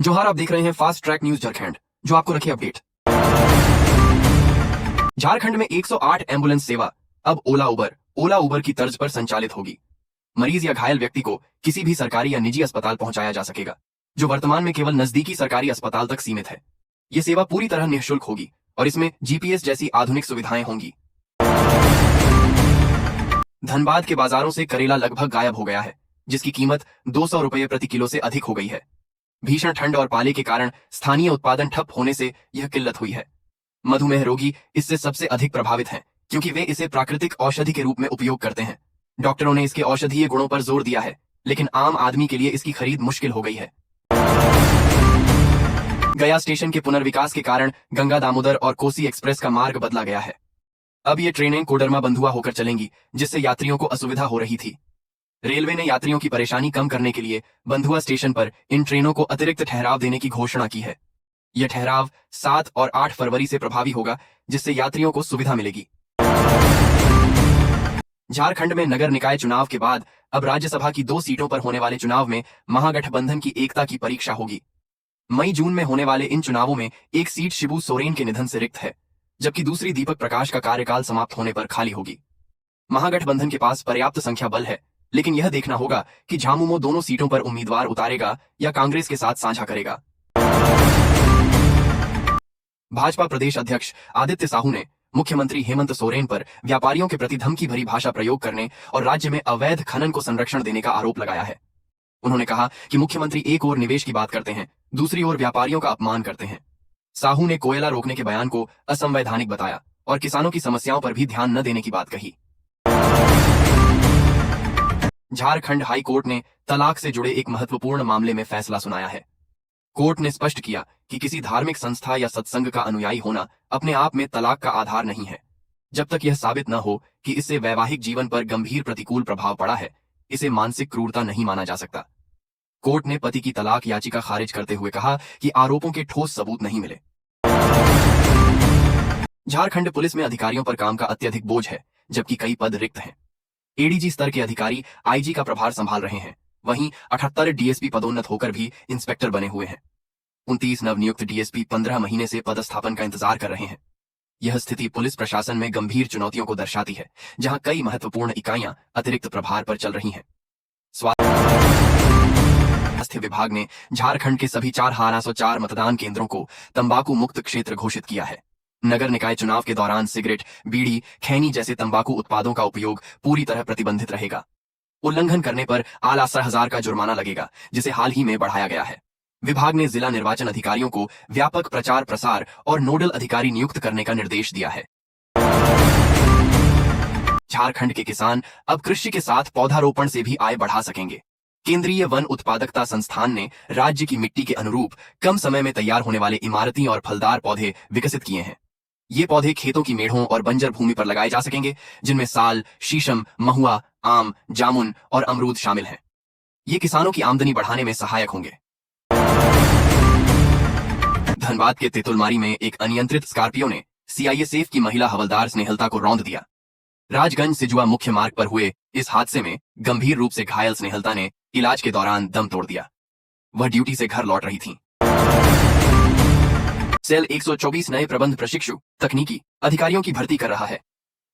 जोहार, आप देख रहे हैं फास्ट ट्रैक न्यूज झारखंड, जो आपको रखे अपडेट। झारखंड में 108 एम्बुलेंस सेवा अब ओला उबर की तर्ज पर संचालित होगी। मरीज या घायल व्यक्ति को किसी भी सरकारी या निजी अस्पताल पहुंचाया जा सकेगा, जो वर्तमान में केवल नजदीकी सरकारी अस्पताल तक सीमित है। ये सेवा पूरी तरह निःशुल्क होगी और इसमें जीपीएस जैसी आधुनिक सुविधाएं होंगी। धनबाद के बाजारों से करेला लगभग गायब हो गया है, जिसकी कीमत 200 रुपये प्रति किलो से अधिक हो गई है। भीषण ठंड और पाले के कारण स्थानीय उत्पादन ठप होने से यह किल्लत हुई है। मधुमेह रोगी इससे सबसे अधिक प्रभावित हैं, क्योंकि वे इसे प्राकृतिक औषधि के रूप में उपयोग करते हैं। डॉक्टरों ने इसके औषधीय गुणों पर जोर दिया है, लेकिन आम आदमी के लिए इसकी खरीद मुश्किल हो गई है। गया स्टेशन के पुनर्विकास के कारण गंगा दामोदर और कोसी एक्सप्रेस का मार्ग बदला गया है। अब ये ट्रेनें कोडरमा बंधुआ होकर चलेंगी, जिससे यात्रियों को असुविधा हो रही थी। रेलवे ने यात्रियों की परेशानी कम करने के लिए बंधुआ स्टेशन पर इन ट्रेनों को अतिरिक्त ठहराव देने की घोषणा की है। यह ठहराव 7 और 8 फरवरी से प्रभावी होगा, जिससे यात्रियों को सुविधा मिलेगी। झारखंड में नगर निकाय चुनाव के बाद अब राज्यसभा की 2 सीटों पर होने वाले चुनाव में महागठबंधन की एकता की परीक्षा होगी। मई जून में होने वाले इन चुनावों में एक सीट शिबू सोरेन के निधन से रिक्त है, जबकि दूसरी दीपक प्रकाश का कार्यकाल समाप्त होने पर खाली होगी। महागठबंधन के पास पर्याप्त संख्या बल है, लेकिन यह देखना होगा कि झामुमो दोनों सीटों पर उम्मीदवार उतारेगा या कांग्रेस के साथ साझा करेगा। भाजपा प्रदेश अध्यक्ष आदित्य साहू ने मुख्यमंत्री हेमंत सोरेन पर व्यापारियों के प्रति धमकी भरी भाषा प्रयोग करने और राज्य में अवैध खनन को संरक्षण देने का आरोप लगाया है। उन्होंने कहा कि मुख्यमंत्री एक ओर निवेश की बात करते हैं, दूसरी ओर व्यापारियों का अपमान करते हैं। साहू ने कोयला रोकने के बयान को असंवैधानिक बताया और किसानों की समस्याओं पर भी ध्यान न देने की बात कही। झारखंड हाई कोर्ट ने तलाक से जुड़े एक महत्वपूर्ण मामले में फैसला सुनाया है। कोर्ट ने स्पष्ट किया कि किसी धार्मिक संस्था या सत्संग का अनुयायी होना अपने आप में तलाक का आधार नहीं है। जब तक यह साबित न हो कि इससे वैवाहिक जीवन पर गंभीर प्रतिकूल प्रभाव पड़ा है, इसे मानसिक क्रूरता नहीं माना जा सकता। कोर्ट ने पति की तलाक याचिका खारिज करते हुए कहा कि आरोपों के ठोस सबूत नहीं मिले। झारखंड पुलिस में अधिकारियों पर काम का अत्यधिक बोझ है, जबकि कई पद रिक्त हैं। एडीजी स्तर के अधिकारी आईजी का प्रभार संभाल रहे हैं, वहीं 78 डीएसपी पदोन्नत होकर भी इंस्पेक्टर बने हुए हैं। 29 नवनियुक्त डीएसपी 15 महीने से पदस्थापन का इंतजार कर रहे हैं। यह स्थिति पुलिस प्रशासन में गंभीर चुनौतियों को दर्शाती है, जहां कई महत्वपूर्ण इकाइयां अतिरिक्त प्रभार पर चल रही हैं। स्वास्थ्य विभाग ने झारखंड के सभी 4,404 मतदान केंद्रों को तंबाकू मुक्त क्षेत्र घोषित किया है। नगर निकाय चुनाव के दौरान सिगरेट, बीड़ी, खैनी जैसे तंबाकू उत्पादों का उपयोग पूरी तरह प्रतिबंधित रहेगा। उल्लंघन करने पर आला 10,000 का जुर्माना लगेगा, जिसे हाल ही में बढ़ाया गया है। विभाग ने जिला निर्वाचन अधिकारियों को व्यापक प्रचार प्रसार और नोडल अधिकारी नियुक्त करने का निर्देश दिया है। झारखंड के किसान अब कृषि के साथ पौधारोपण से भी आय बढ़ा सकेंगे। केंद्रीय वन उत्पादकता संस्थान ने राज्य की मिट्टी के अनुरूप कम समय में तैयार होने वाले इमारती और फलदार पौधे विकसित किए हैं। ये पौधे खेतों की मेढ़ों और बंजर भूमि पर लगाए जा सकेंगे, जिनमें साल, शीशम, महुआ, आम, जामुन और अमरूद शामिल हैं। ये किसानों की आमदनी बढ़ाने में सहायक होंगे। धनबाद के तेतुलमारी में एक अनियंत्रित स्कॉर्पियो ने सीआईएसएफ की महिला हवलदार स्नेहलता को रौंद दिया। राजगंज सिजुआ मुख्य मार्ग पर हुए इस हादसे में गंभीर रूप से घायल स्नेहलता ने इलाज के दौरान दम तोड़ दिया। वह ड्यूटी से घर लौट रही थी। सेल 124 नए प्रबंध प्रशिक्षु तकनीकी अधिकारियों की भर्ती कर रहा है।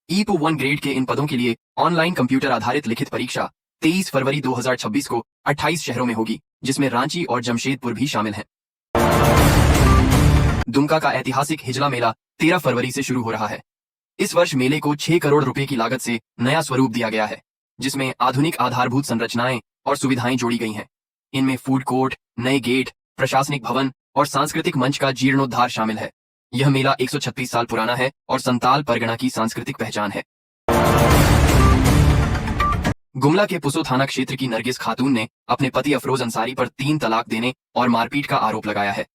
E21 ग्रेड के इन पदों के लिए ऑनलाइन कंप्यूटर आधारित लिखित परीक्षा 23 फरवरी 2026 को 28 शहरों में होगी, जिसमें रांची और जमशेदपुर भी शामिल हैं। दुमका का ऐतिहासिक हिजला मेला 13 फरवरी से शुरू हो रहा है। इस वर्ष मेले को 6 करोड़ रुपए की लागत से नया स्वरूप दिया गया है, जिसमें आधुनिक आधारभूत संरचनाएं और सुविधाएं जोड़ी गई हैं। इनमें फूड कोर्ट, नए गेट, प्रशासनिक भवन और सांस्कृतिक मंच का जीर्णोद्धार शामिल है। यह मेला 136 साल पुराना है और संताल परगना की सांस्कृतिक पहचान है। गुमला के पुसो थाना क्षेत्र की नरगिस खातून ने अपने पति अफरोज अंसारी पर 3 तलाक देने और मारपीट का आरोप लगाया है।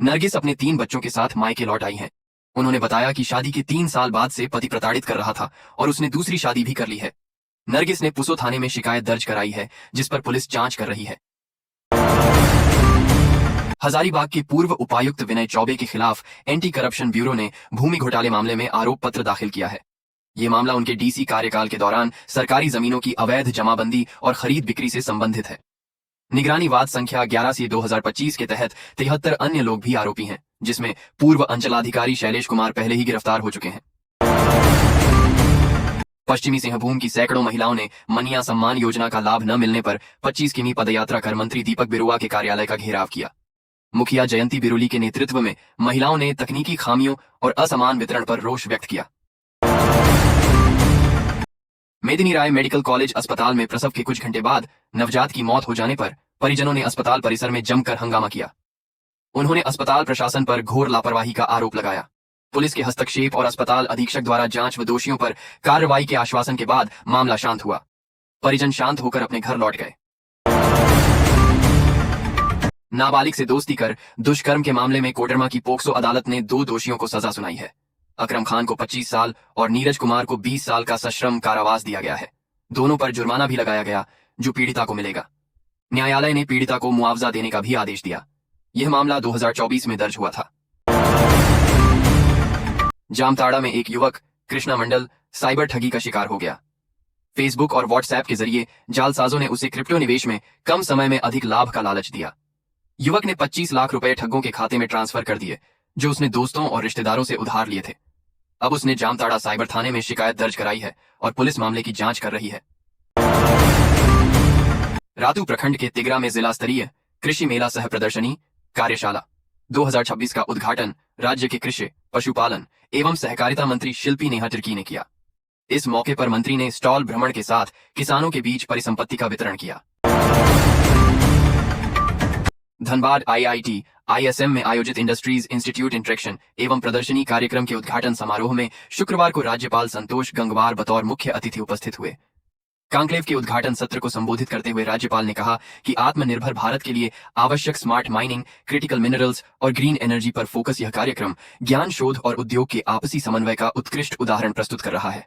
नरगिस अपने 3 बच्चों के साथ मायके लौट आई हैं। उन्होंने बताया कि शादी के 3 साल बाद से पति प्रताड़ित कर रहा था और उसने दूसरी शादी भी कर ली है। नरगिस ने पुसो थाने में शिकायत दर्ज कराई है, जिस पर पुलिस जांच कर रही है। हजारीबाग के पूर्व उपायुक्त विनय चौबे के खिलाफ एंटी करप्शन ब्यूरो ने भूमि घोटाले मामले में आरोप पत्र दाखिल किया है। ये मामला उनके डीसी कार्यकाल के दौरान सरकारी जमीनों की अवैध जमाबंदी और खरीद बिक्री से संबंधित है। निगरानी वाद संख्या 11/2025 के तहत 73 अन्य लोग भी आरोपी हैं, जिसमें पूर्व अंचलाधिकारी शैलेश कुमार पहले ही गिरफ्तार हो चुके हैं। पश्चिमी सिंहभूम की सैकड़ों महिलाओं ने मनिया सम्मान योजना का लाभ न मिलने पर 25 किमी पदयात्रा कर मंत्री दीपक बिरुआ के कार्यालय का घेराव किया। मुखिया जयंती बिरुली के नेतृत्व में महिलाओं ने तकनीकी खामियों और असमान वितरण पर रोष व्यक्त किया। मेदिनी राय मेडिकल कॉलेज अस्पताल में प्रसव के कुछ घंटे बाद नवजात की मौत हो जाने पर परिजनों ने अस्पताल परिसर में जमकर हंगामा किया। उन्होंने अस्पताल प्रशासन पर घोर लापरवाही का आरोप लगाया। पुलिस के हस्तक्षेप और अस्पताल अधीक्षक द्वारा जांच व दोषियों पर कार्रवाई के आश्वासन के बाद मामला शांत हुआ। परिजन शांत होकर अपने घर लौट गए। नाबालिग से दोस्ती कर दुष्कर्म के मामले में कोडरमा की पोक्सो अदालत ने 2 दोषियों को सजा सुनाई है। अकरम खान को 25 साल और नीरज कुमार को 20 साल का सश्रम कारावास दिया गया है। दोनों पर जुर्माना भी लगाया गया, जो पीड़िता को मिलेगा। न्यायालय ने पीड़िता को मुआवजा देने का भी आदेश दिया। यह मामला 2024 में दर्ज हुआ था। जामताड़ा में एक युवक कृष्णा मंडल साइबर ठगी का शिकार हो गया। फेसबुक और व्हाट्सएप के जरिए जालसाजों ने उसे क्रिप्टो निवेश में कम समय में अधिक लाभ का लालच दिया। युवक ने 25 लाख रुपए ठगों के खाते में ट्रांसफर कर दिए, जो उसने दोस्तों और रिश्तेदारों से उधार लिए थे। अब उसने जामताड़ा साइबर थाने में शिकायत दर्ज कराई है और पुलिस मामले की जांच कर रही है। रातू प्रखंड के तिगरा में जिला स्तरीय कृषि मेला सह प्रदर्शनी कार्यशाला 2026 का उद्घाटन राज्य के कृषि, पशुपालन एवं सहकारिता मंत्री शिल्पी नेहा तिर्की ने किया। इस मौके पर मंत्री ने स्टॉल भ्रमण के साथ किसानों के बीच परिसंपत्ति का वितरण किया। धनबाद IIT ISM में आयोजित इंडस्ट्रीज इंस्टीट्यूट इंटरेक्शन एवं प्रदर्शनी कार्यक्रम के उद्घाटन समारोह में शुक्रवार को राज्यपाल संतोष गंगवार बतौर मुख्य अतिथि उपस्थित हुए। कॉन्क्लेव के उद्घाटन सत्र को संबोधित करते हुए राज्यपाल ने कहा कि आत्मनिर्भर भारत के लिए आवश्यक स्मार्ट माइनिंग, क्रिटिकल मिनरल्स और ग्रीन एनर्जी पर फोकस यह कार्यक्रम ज्ञान शोध और उद्योग के आपसी समन्वय का उत्कृष्ट उदाहरण प्रस्तुत कर रहा है।